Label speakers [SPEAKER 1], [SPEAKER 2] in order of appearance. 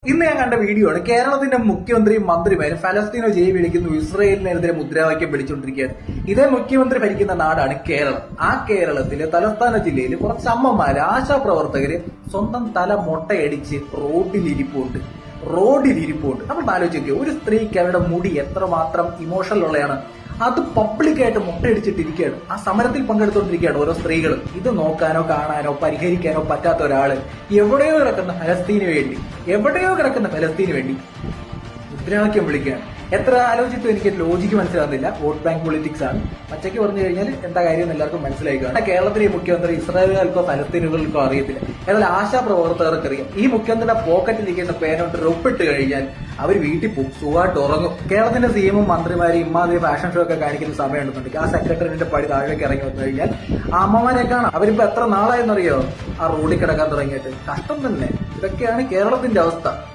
[SPEAKER 1] ഇന്ന് ഞാൻ കണ്ട വീഡിയോ ആണ്. കേരളത്തിന്റെ മുഖ്യമന്ത്രിയും മന്ത്രിമാരും ഫലസ്തീനോ ജയ് വിളിക്കുന്നു, ഇസ്രയേലിനെതിരെ മുദ്രാവാക്യം പിടിച്ചുകൊണ്ടിരിക്കുകയാണ്. ഇതേ മുഖ്യമന്ത്രി ഭരിക്കുന്ന നാടാണ് കേരളം. ആ കേരളത്തിലെ തലസ്ഥാന ജില്ലയിൽ കുറച്ച് അമ്മമാര്, ആശാപ്രവർത്തകര് സ്വന്തം തല മൊട്ടയടിച്ച് റോഡിലിരിപ്പുണ്ട്. നമ്മൾ ആലോചിച്ച് നോക്കിയോ, ഒരു സ്ത്രീക്ക് അവരുടെ മുടി എത്രമാത്രം ഇമോഷണൽ ഉള്ളതാണ്. അത് പബ്ലിക്കായിട്ട് മുട്ടയടിച്ചിട്ടിരിക്കുകയാണ്. ആ സമരത്തിൽ പങ്കെടുത്തുകൊണ്ടിരിക്കുകയാണ് ഓരോ സ്ത്രീകളും. ഇത് നോക്കാനോ കാണാനോ പരിഹരിക്കാനോ പറ്റാത്ത ഒരാള് എവിടെയോ കിടക്കുന്ന ഫലസ്തീന് വേണ്ടി മുദ്രാവാക്യം വിളിക്കുകയാണ്. എത്ര ആലോചിച്ചിട്ടും എനിക്ക് ലോജിക്ക് മനസ്സിലാകുന്നില്ല. വോട്ട് ബാങ്ക് പൊളിറ്റിക്സ് ആണ്. പച്ചയ്ക്ക് പറഞ്ഞു കഴിഞ്ഞാൽ എന്താ കാര്യം എല്ലാവർക്കും മനസ്സിലാക്കുകയാണ്. കേരളത്തിലെ മുഖ്യമന്ത്രി ഇസ്രായേലുകൾക്കോ ഫലസ്തീനുകൾക്കോ അറിയത്തില്ല. എന്നാൽ ആശാപ്രവർത്തകർക്ക് അറിയാം. ഈ മുഖ്യമന്ത്രിയുടെ പോക്കറ്റിലിരിക്കുന്ന പേനോട്ട് ഒപ്പിട്ട് കഴിഞ്ഞാൽ അവർ വീട്ടിൽ പോകും, സുഖമായിട്ട് ഉറങ്ങും. കേരളത്തിന്റെ സിഎമ്മും മന്ത്രിമാരും ഇമ്മാതിരി ഫാഷൻ ഷോ ഒക്കെ കാണിക്കുന്ന സമയമുണ്ടെന്നുണ്ടെങ്കിൽ ആ സെക്രട്ടറിന്റെ പടി താഴേക്ക് ഇറങ്ങി വന്നു കഴിഞ്ഞാൽ ആ അമ്മമാരെ കാണാം. അവരിപ്പോ എത്ര നാളായെന്നറിയോ ആ റോഡിൽ കിടക്കാൻ തുടങ്ങിയിട്ട്. കഷ്ടം തന്നെ. ഇതൊക്കെയാണ് കേരളത്തിന്റെ അവസ്ഥ.